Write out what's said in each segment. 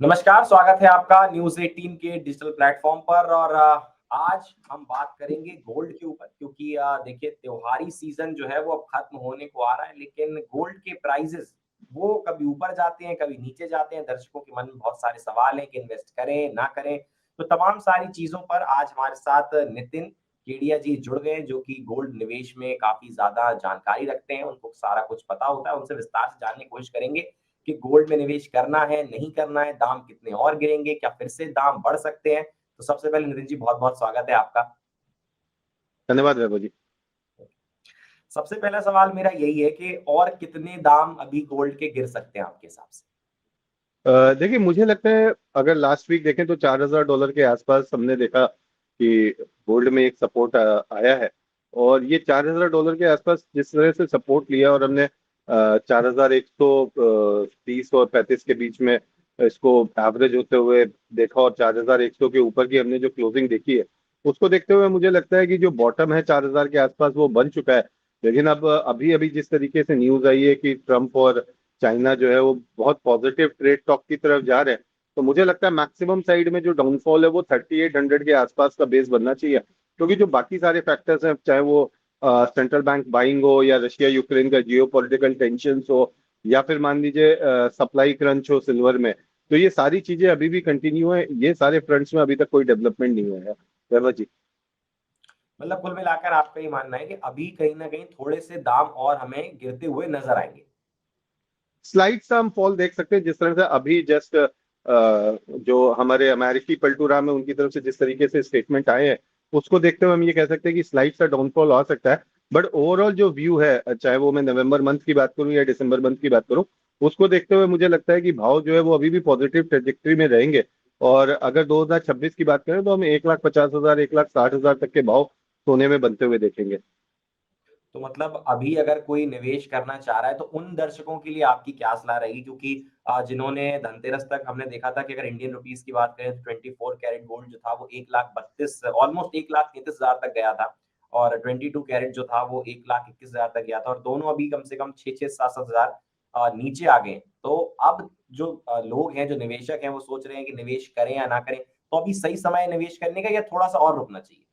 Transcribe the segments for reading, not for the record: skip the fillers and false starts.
नमस्कार, स्वागत है आपका न्यूज़ 18 के डिजिटल प्लेटफ़ॉर्म पर और आज हम बात करेंगे गोल्ड के ऊपर क्योंकि देखिए त्योहारी सीज़न जो है वो अब खत्म होने को आ रहा है, लेकिन गोल्ड के प्राइसेज़ वो कभी ऊपर जाते हैं, कभी नीचे जाते हैं। दर्शकों के मन में बहुत सारे सवाल हैं कि इन्वेस्ट करें, ना करें। तो तमाम सारी चीज़ों पर आज हमारे साथ नितिन केडिया जी जुड़ गए हैं, जो कि गोल्ड निवेश में काफ़ी ज़्यादा जानकारी रखते हैं, उनको सारा कुछ पता होता है। उनसे विस्तार से जानने की कोशिश करेंगे कि गोल्ड में निवेश करना है, नहीं करना है, दाम कितने और गिरेंगे, क्या फिर से दाम बढ़ सकते हैं? तो सबसे पहले नितिन जी बहुत-बहुत स्वागत है आपका। धन्यवाद वैभव जी। सबसे पहला सवाल मेरा यही है कि और कितने दाम अभी गोल्ड के गिर सकते हैं आपके हिसाब से? देखिए मुझे लगता है अगर लास्ट वीक देखें तो $4000 के आसपास हमने देखा कि गोल्ड में एक सपोर्ट आया है। और ये $4000 के आसपास जिस तरह से सपोर्ट लिया और हमने 4130 और 35 के बीच में इसको एवरेज होते हुए देखा और 4100 के ऊपर की हमने जो क्लोजिंग देखी है उसको देखते हुए मुझे लगता है कि जो बॉटम है 4000 के आसपास वो बन चुका है। लेकिन अब अभी अभी जिस तरीके से न्यूज आई है कि ट्रम्प और चाइना जो है वो बहुत पॉजिटिव ट्रेड टॉक की तरफ जा रहे हैं, तो मुझे लगता है मैक्सिमम साइड में जो डाउनफॉल है वो 3800 के आसपास का बेस बनना चाहिए। क्योंकि जो बाकी सारे फैक्टर्स हैं, चाहे वो सेंट्रल बैंक बाइंग हो या रशिया यूक्रेन का जियो पॉलिटिकल टेंशन हो या फिर मान लीजिए सप्लाई क्रंच हो सिल्वर में, तो ये सारी चीजें अभी भी कंटिन्यू है। ये सारे फ्रंट्स में अभी तक कोई डेवलपमेंट नहीं हुआ है वैभव जी। मतलब कुल मिलाकर आपका ये मानना है कि अभी कहीं न कहीं थोड़े से दाम और हमें गिरते हुए नज़र आएँगे। स्लाइड सा हम फॉल देख सकते हैं जिस तरह से अभी जस्ट जो हमारे अमेरिकी पलटू राम है उनकी तरफ से जिस तरीके से स्टेटमेंट आए हैं उसको देखते हुए हम ये कह सकते हैं कि स्लाइड सा डाउनफॉल आ सकता है। बट ओवरऑल जो व्यू है, चाहे वो मैं नवंबर मंथ की बात करूं या दिसंबर मंथ की बात करूं, उसको देखते हुए मुझे लगता है कि भाव जो है वो अभी भी पॉजिटिव ट्रेजेक्टरी में रहेंगे। और अगर 2026 की बात करें तो हम 1,50,000 1,60,000 तक के भाव सोने में बनते हुए देखेंगे। तो मतलब अभी अगर कोई निवेश करना चाह रहा है तो उन दर्शकों के लिए आपकी क्या सलाह रहेगी? क्योंकि जिन्होंने धनतेरस तक हमने देखा था कि अगर इंडियन रुपीस की बात करें तो 24 कैरेट गोल्ड जो था वो 1,32 ऑलमोस्ट 1,33,000 तक गया था और 22 कैरेट जो था वो 1,21,000 तक गया था और दोनों अभी कम से कम 6-6 7-7 हज़ार नीचे आ गए हैं। तो अब जो लोग हैं, जो निवेशक हैं वो सोच रहे हैं कि निवेश करें या ना करें। तो अभी सही समय है निवेश करने का या थोड़ा-सा और रुकना चाहिए?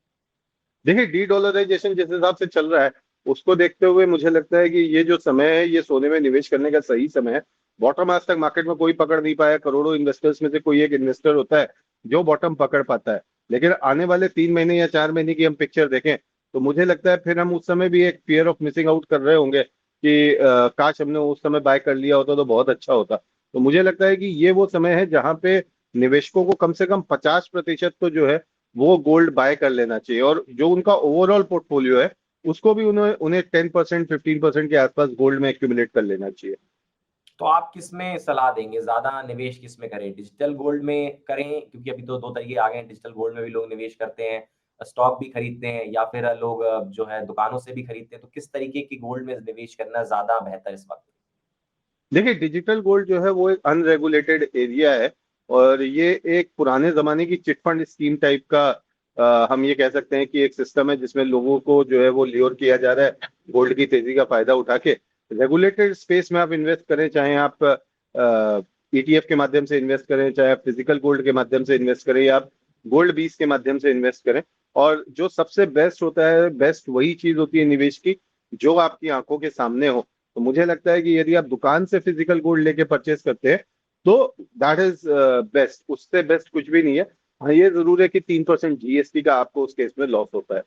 देखिए डी डॉलराइजेशन जिस हिसाब से चल रहा है उसको देखते हुए मुझे लगता है कि ये जो समय है ये सोने में निवेश करने का सही समय है। बॉटम आज तक मार्केट में कोई पकड़ नहीं पाया, करोड़ों इन्वेस्टर्स में से कोई एक इन्वेस्टर होता है जो बॉटम पकड़ पाता है। लेकिन आने वाले 3 महीने या 4 महीने की हम पिक्चर देखें तो मुझे लगता है फिर हम उस समय भी एक फियर ऑफ मिसिंग आउट कर रहे होंगे कि काश हमने उस समय बाय कर लिया होता तो बहुत अच्छा होता। तो मुझे लगता है कि ये वो समय है जहां पे निवेशकों को कम से कम 50% तो जो है वो गोल्ड बाय कर लेना चाहिए। और जो उनका ओवरऑल पोर्टफोलियो है उसको भी उन्हें उन्हें 10% 15% के आसपास गोल्ड में एक्यूमुलेट कर लेना चाहिए। तो आप किसमें सलाह देंगे? ज़्यादा निवेश किसमें करें? डिजिटल गोल्ड में करें क्योंकि अभी तो 2 तरीके आ गए हैं, डिजिटल गोल्ड में भी लोग निवेश करते हैं, स्टॉक भी खरीदते हैं या फिर लोग जो है दुकानों से भी खरीदते हैं। तो किस तरीके की गोल्ड में निवेश करना ज़्यादा बेहतर इस वक़्त? देखिए डिजिटल गोल्ड जो है वो एक अनरेगुलेटेड एरिया है और ये एक पुराने जमाने की चिट फंड स्कीम टाइप का हम ये कह सकते हैं कि एक सिस्टम है जिसमें लोगों को जो है वो ल्योर किया जा रहा है गोल्ड की तेजी का फायदा उठा के। रेगुलेटेड स्पेस में आप इन्वेस्ट करें, चाहे आप ईटीएफ के माध्यम से इन्वेस्ट करें, चाहे आप फिजिकल गोल्ड के माध्यम से इन्वेस्ट करें या आप गोल्ड बीस के माध्यम से इन्वेस्ट करें। और जो सबसे बेस्ट होता है, बेस्ट वही चीज होती है निवेश की जो आपकी आंखों के सामने हो। तो मुझे लगता है कि यदि आप दुकान से फिजिकल गोल्ड लेके परचेस करते हैं तो दैट इज बेस्ट, उससे बेस्ट कुछ भी नहीं है। हाँ ये जरूर है कि 3% जीएसटी का आपको उस केस में लॉस होता है।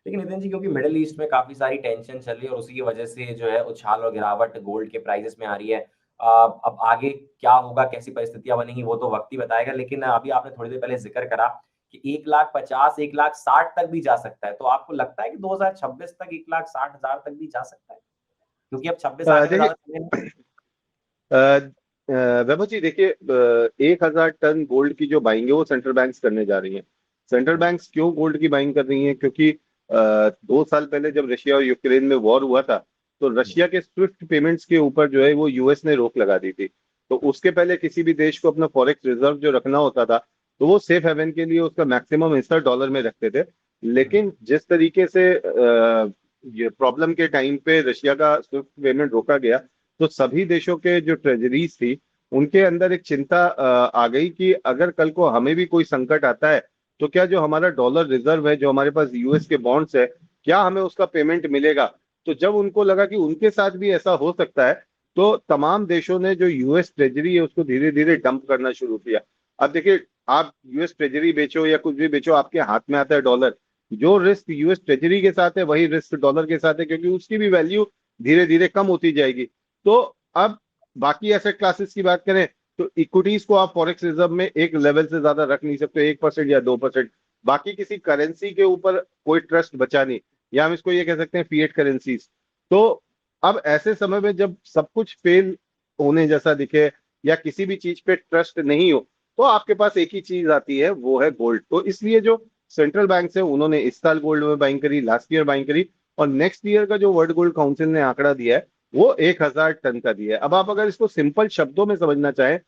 लेकिन नितिन जी क्योंकि मिडल ईस्ट में काफ़ी सारी टेंशन चल रही है और उसी की वजह से जो है उछाल और गिरावट गोल्ड के प्राइसेस में आ रही है। अब आगे क्या होगा, कैसी परिस्थितियाँ बनेंगी वो तो वक़्त ही बताएगा। लेकिन अभी आपने थोड़ी देर पहले ज़िक्र करा कि 1,50,000 1,60,000 तक भी जा सकता है। तो आपको लगता है कि 2026 तक 1,60,000 तक भी जा सकता है? क्योंकि अब 26 आने में देखिए ज़्यादा समय नहीं। अ, वैभव जी देखिए 1,000 टन गोल्ड की जो बाइंग है वो सेंट्रल बैंक्स करने जा रही हैं। सेंट्रल बैंक्स क्यों गोल्ड की बाइंग कर रही हैं? क्योंकि 2 साल पहले जब रशिया और यूक्रेन में वॉर हुआ था तो रशिया के स्विफ्ट पेमेंट्स के ऊपर जो है वो यूएस ने रोक लगा दी थी। तो उसके पहले किसी भी देश को अपना फॉरेक्स रिजर्व जो रखना होता था तो वो सेफ हेवन के लिए उसका मैक्सिमम हिस्सा डॉलर में रखते थे। लेकिन जिस तरीके से ये प्रॉब्लम के टाइम पे रशिया का स्विफ्ट पेमेंट रोका गया तो सभी देशों के जो ट्रेजरीज थी उनके अंदर एक चिंता आ गई कि अगर कल को हमें भी कोई संकट आता है तो क्या जो हमारा डॉलर रिजर्व है, जो हमारे पास यूएस के बॉन्ड्स है, क्या हमें उसका पेमेंट मिलेगा। तो जब उनको लगा कि उनके साथ भी ऐसा हो सकता है, तो तमाम देशों ने जो यूएस ट्रेजरी है उसको धीरे धीरे डंप करना शुरू किया। अब देखिए, आप यूएस ट्रेजरी बेचो या कुछ भी बेचो, आपके हाथ में आता है डॉलर। जो रिस्क यूएस ट्रेजरी के साथ है वही रिस्क डॉलर के साथ है, क्योंकि उसकी भी वैल्यू धीरे धीरे कम होती जाएगी। तो अब बाकी एसेट क्लासेस की बात करें तो इक्विटीज को आप फॉरेक्स रिजर्व में एक लेवल से ज्यादा रख नहीं सकते, 1% या 2%। बाकी किसी करेंसी के ऊपर कोई ट्रस्ट बचा नहीं, या हम इसको ये कह सकते हैं फिएट करेंसीज। तो अब ऐसे समय में जब सब कुछ फेल होने जैसा दिखे या किसी भी चीज पे ट्रस्ट नहीं हो, तो आपके पास एक ही चीज आती है, वो है गोल्ड। तो इसलिए जो सेंट्रल बैंक है उन्होंने इस साल गोल्ड में बाइंग करी, लास्ट ईयर बाइंग करी, और नेक्स्ट ईयर का जो वर्ल्ड गोल्ड काउंसिल ने आंकड़ा दिया है वो 1,000 टन का दिया है। अब आप अगर इसको सिंपल शब्दों में समझना चाहें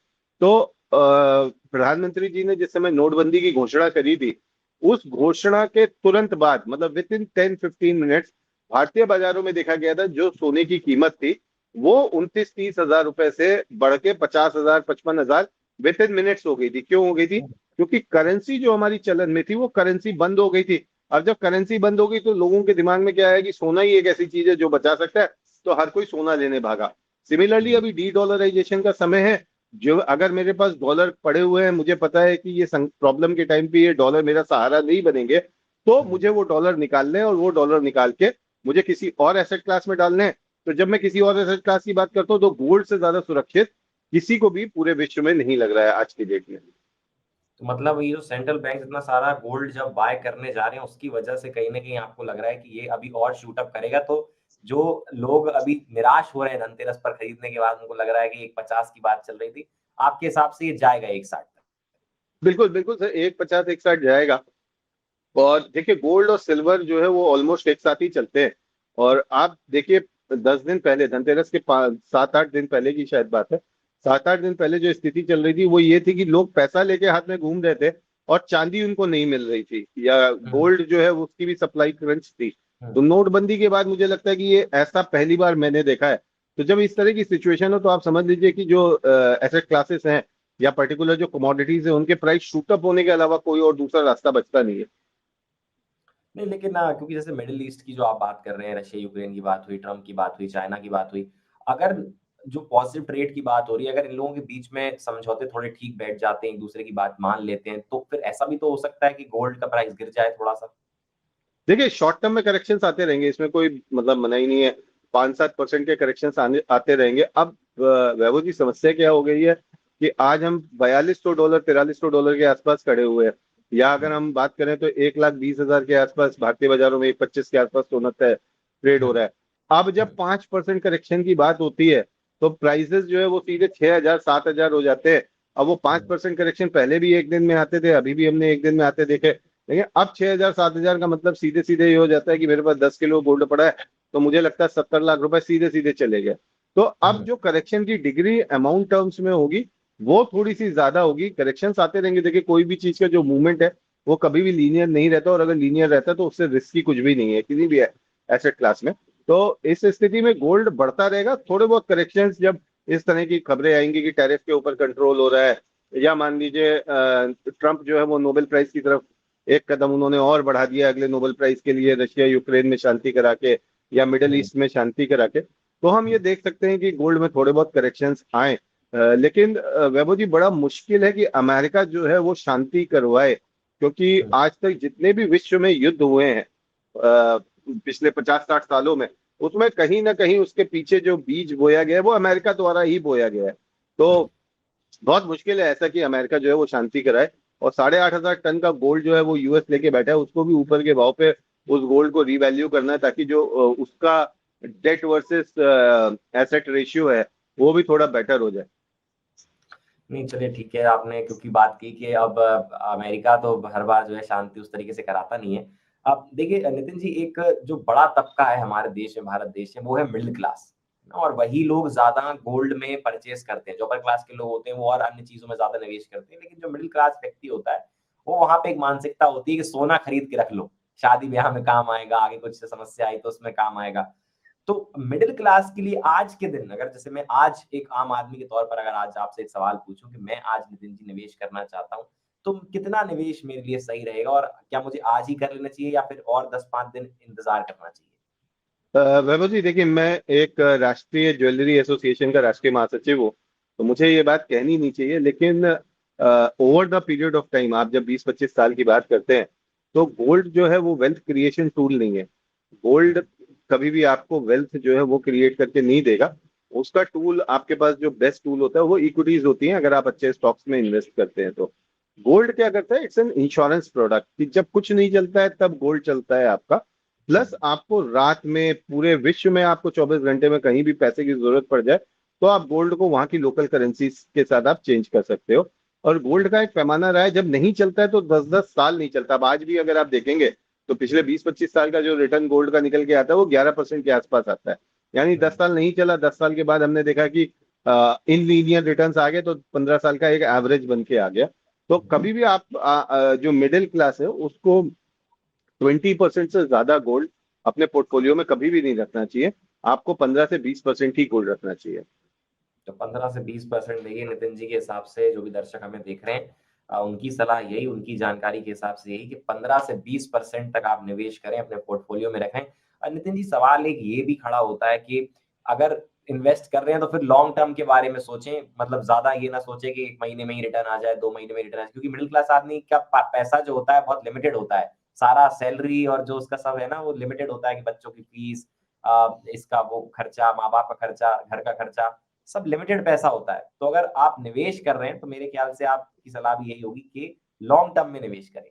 तो प्रधानमंत्री जी ने जिस समय नोटबंदी की घोषणा करी थी, उस घोषणा के तुरंत बाद, मतलब विद इन 10-15 मिनट्स, भारतीय बाजारों में देखा गया था जो सोने की कीमत थी वो 29-30 हजार रुपए से बढ़ के 50,000-55,000 विद इन मिनट्स हो गई थी। क्यों हो गई थी? क्योंकि करेंसी जो हमारी चलन में थी वो करेंसी बंद हो गई थी। अब जब करेंसी बंद हो गई तो लोगों के दिमाग में क्या है कि सोना ही एक ऐसी चीज है जो बचा सकता है, तो हर कोई सोना लेने भागा। सिमिलरली अभी डी डॉलराइजेशन का समय है। जो अगर मेरे पास डॉलर पड़े हुए हैं, मुझे पता है कि ये प्रॉब्लम के टाइम पे ये डॉलर मेरा सहारा नहीं बनेंगे, तो मुझे वो डॉलर निकालने हैं, और वो डॉलर निकाल के मुझे किसी और एसेट क्लास में डालने हैं। तो जब मैं किसी और एसेट क्लास की बात करता हूँ तो गोल्ड से ज्यादा सुरक्षित किसी को भी पूरे विश्व में नहीं लग रहा है आज की डेट में। तो मतलब ये जो सेंट्रल बैंक इतना सारा गोल्ड जब बाय करने जा रहे हैं उसकी वजह से कहीं ना कहीं आपको लग रहा है कि ये अभी और शूट अप करेगा, तो जो लोग अभी निराश हो रहे हैं धनतेरस पर खरीदने के बाद, उनको लग रहा है कि 1,50 की बात चल रही थी, आपके हिसाब से ये जाएगा 1,60 तक? बिल्कुल बिल्कुल सर, 1,50 1,60 जाएगा। और देखिए, गोल्ड और सिल्वर जो है वो ऑलमोस्ट एक साथ ही चलते हैं। और आप देखिए, 10 दिन पहले, धनतेरस के 7-8 दिन पहले की शायद बात है, 7-8 दिन पहले जो स्थिति चल रही थी वो ये थी कि लोग पैसा लेके हाथ में घूम रहे थे और चांदी उनको नहीं मिल रही थी, या हम्म। गोल्ड जो है उसकी भी सप्लाई क्रंच थी। तो हम्म। नोटबंदी के बाद मुझे लगता है कि ये ऐसा पहली बार मैंने देखा है। तो जब इस तरह की सिचुएशन हो तो आप समझ लीजिए कि जो एसेट क्लासेस हैं या पर्टिकुलर जो कमोडिटीज है उनके प्राइस शूटअप होने के अलावा कोई और दूसरा रास्ता बचता नहीं है। नहीं, लेकिन क्योंकि जैसे मिडिल ईस्ट की जो आप बात कर रहे हैं, रशिया यूक्रेन की बात हुई, ट्रम्प की बात हुई, चाइना की बात हुई, अगर जो पॉजिटिव ट्रेड की बात हो रही है, अगर इन लोगों के बीच में समझौते थोड़े ठीक बैठ जाते हैं, एक दूसरे की बात मान लेते हैं, तो फिर ऐसा भी तो हो सकता है कि गोल्ड का प्राइस गिर जाए थोड़ा सा। देखिए, शॉर्ट टर्म में करेक्शंस आते रहेंगे, इसमें कोई मतलब मना ही नहीं है। 5-7% के करेक्शंस आने आते रहेंगे। अब वैभव जी, समस्या क्या हो गई है कि आज हम $4,200 $4,300 के आसपास खड़े हुए हैं, या अगर हम बात करें तो 1,20,000 के आसपास भारतीय बाजारों में 1,25 के आसपास सोना तय ट्रेड हो हम्म। रहा है। अब जब 5% करेक्शन की बात होती है तो प्राइसेस जो है वो सीधे 6,000 7,000 हो जाते हैं। अब वो 5% करेक्शन पहले भी एक दिन में आते थे, अभी भी हमने एक दिन में आते देखे। देखिए, अब 6,000 7,000 का मतलब सीधे सीधे ये हो जाता है कि मेरे पास 10 किलो गोल्ड पड़ा है, तो मुझे लगता है 70 लाख रुपए सीधे सीधे चले गए। तो अब हम्म। जो करेक्शन की डिग्री अमाउंट टर्म्स में होगी वो थोड़ी सी ज्यादा होगी। करेक्शन आते रहेंगे। देखिए, कोई भी चीज का जो मूवमेंट है वो कभी भी लीनियर नहीं रहता, और अगर लीनियर रहता है तो उससे रिस्की कुछ भी नहीं है किसी भी एसेट क्लास में। तो इस स्थिति में गोल्ड बढ़ता रहेगा। थोड़े बहुत करेक्शन जब इस तरह की खबरें आएंगी कि टैरिफ के ऊपर कंट्रोल हो रहा है, या मान लीजिए ट्रंप जो है वो नोबेल प्राइज की तरफ एक कदम उन्होंने और बढ़ा दिया अगले नोबेल प्राइज के लिए, रशिया यूक्रेन में शांति करा के या मिडल हम्म। ईस्ट में शांति करा के, तो हम ये देख सकते हैं कि गोल्ड में थोड़े बहुत करेक्शंस आए। लेकिन वैभव जी, बड़ा मुश्किल है कि अमेरिका जो है वो शांति करवाए, क्योंकि हम्म। आज तक जितने भी विश्व में युद्ध हुए हैं पिछले 50-60 सालों में, उसमें कहीं ना कहीं उसके पीछे जो बीज बोया गया है वो अमेरिका द्वारा ही बोया गया है। तो बहुत मुश्किल है ऐसा कि अमेरिका जो है वो शांति कराए। और 8,500 टन का गोल्ड जो है वो यूएस लेके बैठा है, उसको भी ऊपर के भाव पे उस गोल्ड को रीवैल्यू करना है, ताकि जो उसका डेट वर्सेस एसेट रेशियो है वो भी थोड़ा बेटर हो जाए। नहीं, चलिए ठीक है, आपने क्योंकि बात की कि अब अमेरिका तो हर बार जो है शांति उस तरीके से कराता नहीं है। अब देखिए नितिन जी, एक जो बड़ा तबका है हमारे देश में, भारत देश में, वो है मिडिल क्लास, और वही लोग ज्यादा गोल्ड में परचेज करते हैं। जो अपर क्लास के लोग होते हैं वो और अन्य चीजों में ज्यादा निवेश करते हैं, लेकिन जो मिडिल क्लास व्यक्ति होता है वो वहां पे एक मानसिकता होती है कि सोना खरीद के रख लो, शादी ब्याह में काम आएगा, आगे कुछ समस्या आई तो उसमें काम आएगा। तो मिडिल क्लास के लिए आज के दिन, अगर जैसे मैं आज एक आम आदमी के तौर पर अगर आज आपसे एक सवाल पूछूं कि मैं आज नितिन जी निवेश करना चाहता हूं, तो कितना निवेश मेरे लिए सही रहेगा, और क्या मुझे आज ही कर लेना चाहिए या फिर और 10-5 दिन इंतजार करना चाहिए? वैभव जी देखिए, मैं एक राष्ट्रीय ज्वेलरी एसोसिएशन का राष्ट्रीय महासचिव हूँ, तो मुझे ये बात कहनी नहीं चाहिए, लेकिन over the period of time आप जब 20-25 साल की बात करते हैं, तो गोल्ड जो है वो वेल्थ क्रिएशन टूल नहीं है। गोल्ड कभी भी आपको वेल्थ जो है वो क्रिएट करके नहीं देगा। उसका टूल, आपके पास जो बेस्ट टूल होता है वो इक्विटीज होती हैं, अगर आप अच्छे स्टॉक्स में इन्वेस्ट करते हैं तो। गोल्ड क्या करता है, इट्स एन इंश्योरेंस प्रोडक्ट, कि जब कुछ नहीं चलता है तब गोल्ड चलता है आपका। प्लस आपको रात में, पूरे विश्व में आपको 24 घंटे में कहीं भी पैसे की जरूरत पड़ जाए, तो आप गोल्ड को वहां की लोकल करेंसी के साथ आप चेंज कर सकते हो। और गोल्ड का एक पैमाना रहा है, जब नहीं चलता है तो 10-10 साल नहीं चलता। अब आज भी अगर आप देखेंगे तो पिछले 20-25 साल का जो रिटर्न गोल्ड का निकल के आता है वो 11% के आसपास आता है। यानी 10 साल नहीं चला, 10 साल के बाद हमने देखा कि इन लीनियर रिटर्न आ गए, तो 15 साल का एक एवरेज बन के आ गया। तो कभी भी आप जो मिडिल क्लास है उसको 20% से ज्यादा गोल्ड अपने पोर्टफोलियो में कभी भी नहीं रखना चाहिए। आपको 15 से 20% ही गोल्ड रखना चाहिए। तो 15 से 20% देखिए नितिन जी के हिसाब से, जो भी दर्शक हमें देख रहे हैं, उनकी सलाह यही, उनकी जानकारी के हिसाब से यही कि 15 से 20% तक आप निवेश करें, अपने पोर्टफोलियो में रखें। नितिन जी, सवाल एक ये भी खड़ा होता है कि अगर इन्वेस्ट कर रहे हैं तो फिर लॉन्ग टर्म के बारे में सोचें, मतलब ज्यादा ये ना सोचें कि 1 महीने में ही रिटर्न आ जाए, 2 महीने में रिटर्न आ जाए, क्योंकि मिडिल क्लास आदमी का पैसा जो होता है बहुत लिमिटेड होता है। सारा सैलरी और जो उसका सब है ना, वो लिमिटेड होता है कि बच्चों की फीस, इसका वो खर्चा, माँ बाप का खर्चा, घर का खर्चा, सब लिमिटेड पैसा होता है। तो अगर आप निवेश कर रहे हैं तो मेरे ख्याल से आपकी सलाह भी यही होगी कि लॉन्ग टर्म में निवेश करें।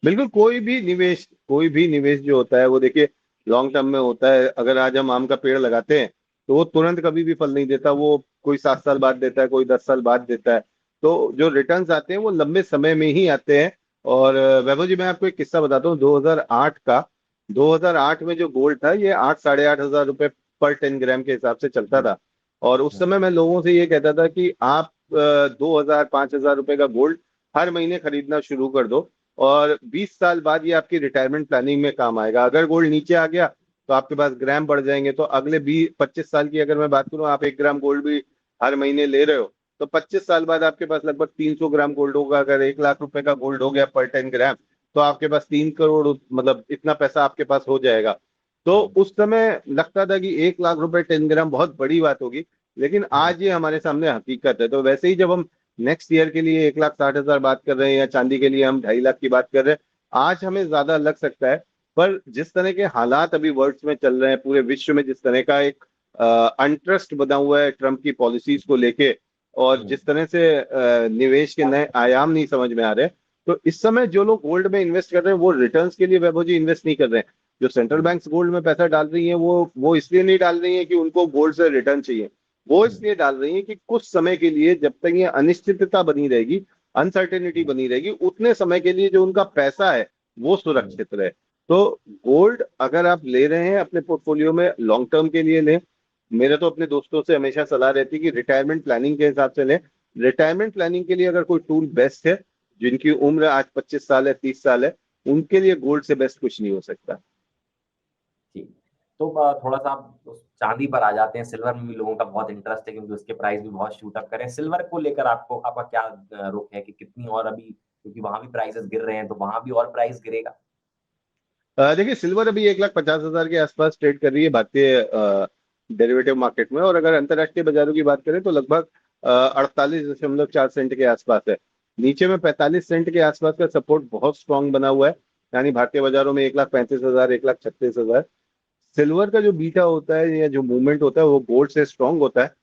बिल्कुल, कोई भी निवेश जो होता है वो देखिए लॉन्ग टर्म में होता है। अगर आज हम आम का पेड़ लगाते हैं तो वो तुरंत कभी भी फल नहीं देता, वो कोई 7 साल बाद देता है, कोई 10 साल बाद देता है। तो जो रिटर्न्स आते हैं वो लंबे समय में ही आते हैं। और वैभव जी, मैं आपको एक किस्सा बताता हूँ 2008 का। 2008 में जो गोल्ड था ये 8-8,500 रुपए पर 10 ग्राम के हिसाब से चलता था। और उस समय मैं लोगों से ये कहता था कि आप 2,000-5,000 रुपए का गोल्ड हर महीने खरीदना शुरू कर दो, और 20 साल बाद ये आपकी रिटायरमेंट प्लानिंग में काम आएगा। अगर गोल्ड नीचे आ गया तो आपके पास ग्राम बढ़ जाएंगे, तो अगले 20-25 साल की अगर मैं बात करूं, आप 1 ग्राम गोल्ड भी हर महीने ले रहे हो, तो 25 साल बाद आपके पास लगभग 300 ग्राम गोल्ड होगा। अगर 1 लाख रुपए का गोल्ड हो गया पर 10 ग्राम, तो आपके पास 3 करोड़, मतलब इतना पैसा आपके पास हो जाएगा। तो उस समय लगता था कि 1 लाख रुपए 10 ग्राम बहुत बड़ी बात होगी, लेकिन आज ये हमारे सामने हकीकत है। तो वैसे ही जब हम नेक्स्ट ईयर के लिए 1,60,000 बात कर रहे हैं, या चांदी के लिए हम 2.5 लाख की बात कर रहे हैं, आज हमें ज्यादा लग सकता है। पर जिस तरह के हालात अभी वर्ल्ड में चल रहे हैं, पूरे विश्व में जिस तरह का एक अंट्रस्ट बना हुआ है ट्रम्प की पॉलिसीज को लेके, और जिस तरह से निवेश के नए आयाम नहीं समझ में आ रहे, तो इस समय जो लोग गोल्ड में इन्वेस्ट कर रहे हैं वो रिटर्न्स के लिए, वैभव जी, इन्वेस्ट नहीं कर रहे हैं। जो सेंट्रल बैंक्स गोल्ड में पैसा डाल रही हैं वो इसलिए नहीं डाल रही हैं कि उनको गोल्ड से रिटर्न चाहिए। वो इसलिए डाल रही है कि कुछ समय के लिए, जब तक ये अनिश्चितता बनी रहेगी, अनसर्टेनिटी बनी रहेगी, उतने समय के लिए जो उनका पैसा है वो सुरक्षित रहे। तो गोल्ड अगर आप ले रहे हैं अपने पोर्टफोलियो में, लॉन्ग टर्म के लिए लें। मेरे तो अपने दोस्तों से हमेशा सलाह रहती है कि रिटायरमेंट प्लानिंग के हिसाब से लें। रिटायरमेंट प्लानिंग के लिए अगर कोई टूल बेस्ट है, जिनकी उम्र आज 25 साल है, 30 साल है, उनके लिए गोल्ड से बेस्ट कुछ नहीं हो सकता। ठीक। तो थोड़ा सा आप उस चांदी पर आ जाते हैं। सिल्वर में भी लोगों का बहुत इंटरेस्ट है, क्योंकि उसके प्राइस भी बहुत शूट अप करें। सिल्वर को लेकर आपको, आपका क्या रुख है कि कितनी और अभी, क्योंकि वहां भी प्राइसेस गिर रहे हैं, तो वहां भी और प्राइस गिरेगा? देखिए, सिल्वर अभी 1,50,000 के आसपास ट्रेड कर रही है भारतीय डेरिवेटिव मार्केट में, और अगर अंतर्राष्ट्रीय बाजारों की बात करें तो लगभग 48.4 सेंट के आसपास है। नीचे में 45 सेंट के आसपास का सपोर्ट बहुत स्ट्रांग बना हुआ है। यानी भारतीय बाजारों में 1,35,000, 1,36,000। सिल्वर का जो बीटा होता है या जो मूवमेंट होता है वो गोल्ड से स्ट्रांग होता है।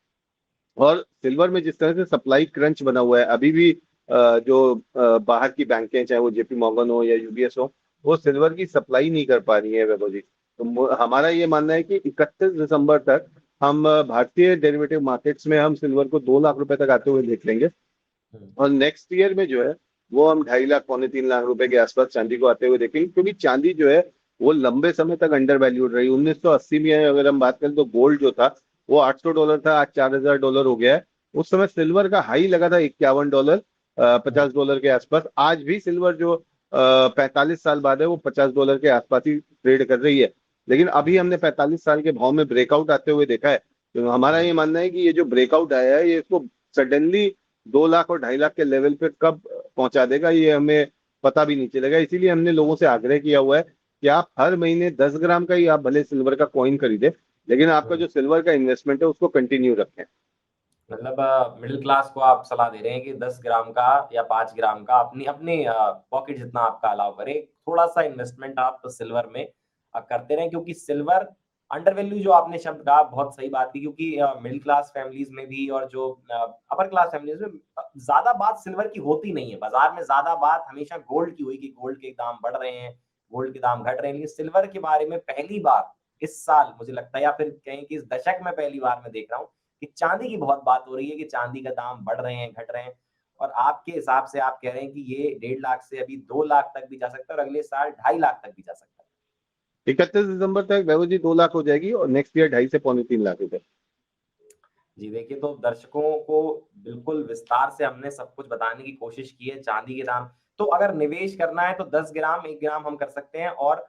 और सिल्वर में जिस तरह से सप्लाई क्रंच बना हुआ है अभी भी, जो बाहर की बैंकें, चाहे वो जेपी मॉर्गन हो या यूबीएस हो, वो सिल्वर की सप्लाई नहीं कर पा रही है, वैभव जी। तो हमारा ये मानना है कि 31 दिसंबर तक हम भारतीय डेरिवेटिव मार्केट्स में हम सिल्वर को 2 लाख रुपए तक आते हुए देख लेंगे। और नेक्स्ट ईयर में जो है वो हम 2.5 लाख, 2.75 लाख रुपए के आसपास चांदी को आते हुए देखेंगे, क्योंकि चांदी जो है वो लंबे समय तक अंडर वैल्यूड रही। 1980 में अगर हम बात करें तो गोल्ड जो था वो $800 था, आज $4,000 हो गया है। उस समय सिल्वर का हाई लगा था $51, $50 के आसपास। आज भी सिल्वर जो 45 साल बाद है वो $50 के आसपास ही ट्रेड कर रही है। लेकिन अभी हमने 45 साल के भाव में ब्रेकआउट आते हुए देखा है। तो हमारा ये मानना है कि ये जो ब्रेकआउट आया है ये इसको सडनली 2 लाख और 2.5 लाख के लेवल पे कब पहुंचा देगा ये हमें पता भी नहीं चलेगा। इसीलिए हमने लोगों से आग्रह किया हुआ है कि आप हर महीने 10 ग्राम का ही आप भले सिल्वर का कॉइन खरीदे, लेकिन आपका हम्म। जो सिल्वर का इन्वेस्टमेंट है उसको कंटिन्यू रखें। मतलब मिडिल क्लास को आप सलाह दे रहे हैं कि 10 ग्राम का या 5 ग्राम का अपनी अपने पॉकेट जितना आपका अलाउ करे, थोड़ा सा इन्वेस्टमेंट आप सिल्वर में करते रहें, क्योंकि सिल्वर अंडर वैल्यू, जो आपने शब्द कहा बहुत सही बात की, क्योंकि मिडिल क्लास फैमिलीज में भी और जो अपर क्लास फैमिलीज में ज्यादा बात सिल्वर की होती नहीं है। बाजार में ज्यादा बात हमेशा गोल्ड की हुई कि गोल्ड के दाम बढ़ रहे हैं, गोल्ड के दाम घट रहे हैं, लेकिन सिल्वर के बारे में पहली बार इस साल मुझे लगता है, या फिर कहें कि इस दशक में पहली बार मैं देख रहा हूँ कि चांदी की बहुत बात हो रही है कि चांदी का दाम बढ़ रहे हैं, घट रहे हैं। और आपके हिसाब से आप कह रहे हैं कि ये 1.5 लाख से अभी 2 लाख तक भी जा सकता है और अगले साल 2.5 लाख तक भी जा सकता है। 31 दिसंबर तक वैभव जी 2 लाख हो जाएगी और नेक्स्ट ईयर 2.5 से 3.25 लाख रुपए। जी देखिए, तो दर्शकों को बिल्कुल विस्तार से हमने सब कुछ बताने की कोशिश की है चांदी के दाम। तो अगर निवेश करना है तो 10 ग्राम 1 ग्राम हम कर सकते हैं। और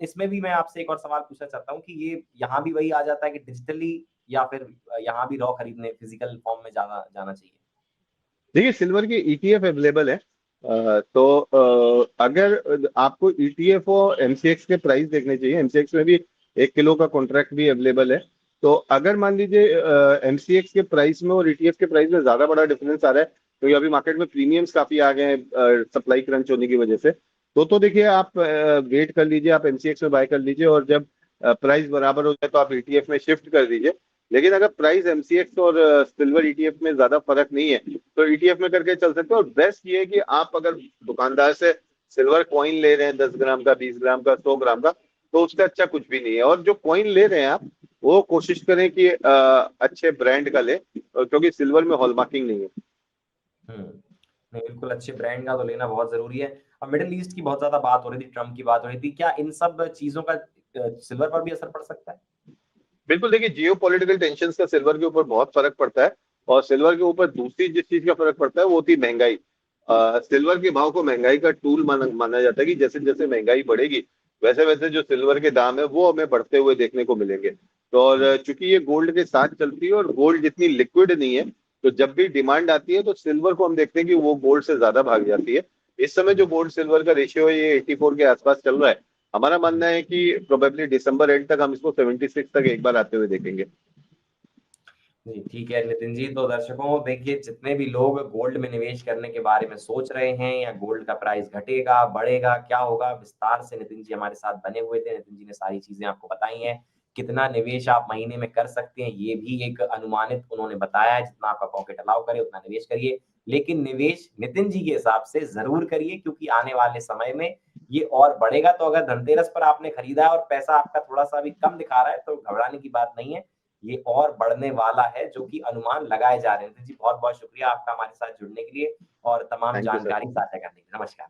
इसमें भी मैं आपसे एक और सवाल पूछना चाहता हूँ कि ये यहाँ भी वही आ जाता है कि डिजिटली, या फिर यहाँ भी रॉ खरीदने फिजिकल फॉर्म में जाना जाना चाहिए? देखिए सिल्वर के ईटीएफ अवेलेबल है। तो अगर आपको ईटीएफ और एमसीएक्स के प्राइस देखने चाहिए, एमसीएक्स में भी 1 किलो का कॉन्ट्रैक्ट भी अवेलेबल है। तो अगर मान लीजिए एमसीएक्स के प्राइस में और ईटीएफ के प्राइस में ज्यादा बड़ा डिफरेंस आ रहा है, क्योंकि अभी मार्केट में प्रीमियम्स काफी आ गए हैं सप्लाई क्रंच होने की वजह से, तो देखिए आप वेट कर लीजिए, आप एमसीएक्स में बाय कर लीजिए और जब प्राइस बराबर हो जाए तो आप ईटीएफ में शिफ्ट कर दीजिए। लेकिन अगर प्राइस एमसीएक्स और सिल्वर ईटीएफ में ज्यादा फर्क नहीं है तो ईटीएफ में करके चल सकते हो। और बेस्ट ये है कि आप अगर दुकानदार से सिल्वर कॉइन ले रहे हैं 10 ग्राम का, 20 ग्राम का, 100 ग्राम का, तो उससे अच्छा कुछ भी नहीं है। और जो कॉइन ले रहे हैं आप वो कोशिश करें कि अच्छे ब्रांड का ले, क्योंकि सिल्वर में हॉलमार्किंग नहीं है। नहीं, बिल्कुल अच्छे ब्रांड का तो लेना बहुत जरूरी है। अब मिडिल ईस्ट की बहुत ज्यादा बात हो रही थी, ट्रम्प की बात हो रही थी, क्या इन सब चीजों का सिल्वर पर भी असर पड़ सकता है? बिल्कुल, देखिए जियो पॉलिटिकल टेंशन का सिल्वर के ऊपर बहुत फर्क पड़ता है। और सिल्वर के ऊपर दूसरी जिस चीज का फर्क पड़ता है वो होती महंगाई। सिल्वर के भाव को महंगाई का टूल माना जाता है कि जैसे जैसे महंगाई बढ़ेगी वैसे वैसे जो सिल्वर के दाम है वो हमें बढ़ते हुए देखने को मिलेंगे। तो और चूंकि ये गोल्ड के साथ चलती है और गोल्ड जितनी लिक्विड नहीं है, तो जब भी डिमांड आती है तो सिल्वर को हम देखते हैं कि वो गोल्ड से ज्यादा भाग जाती है। इस समय जो गोल्ड सिल्वर का रेशियो है ये 84 के आसपास चल रहा है। हमारा मानना है कि प्रोबेबली दिसंबर एंड तक हम इसको 76 तक एक बार आते हुए देखेंगे। जी ठीक है नितिन जी। तो दर्शकों देखिए, जितने भी लोग गोल्ड में निवेश करने के बारे में सोच रहे हैं, या गोल्ड का प्राइस घटेगा बढ़ेगा क्या होगा, विस्तार से नितिन जी हमारे साथ बने हुए थे। नितिन जी ने सारी चीजें आपको बताई हैं। कितना निवेश आप महीने में कर सकते हैं ये भी एक अनुमानित उन्होंने बताया है, जितना आपका पॉकेट अलाउ करे उतना निवेश करिए। लेकिन निवेश नितिन जी के हिसाब से जरूर करिए, क्योंकि आने वाले समय में ये और बढ़ेगा। तो अगर धनतेरस पर आपने खरीदा है और पैसा आपका थोड़ा सा भी कम दिखा रहा है तो घबराने की बात नहीं है, ये और बढ़ने वाला है, जो कि अनुमान लगाए जा रहे हैं। जी बहुत बहुत शुक्रिया आपका हमारे साथ जुड़ने के लिए और तमाम थैंक यू सर। जानकारी साझा करने के लिए। नमस्कार।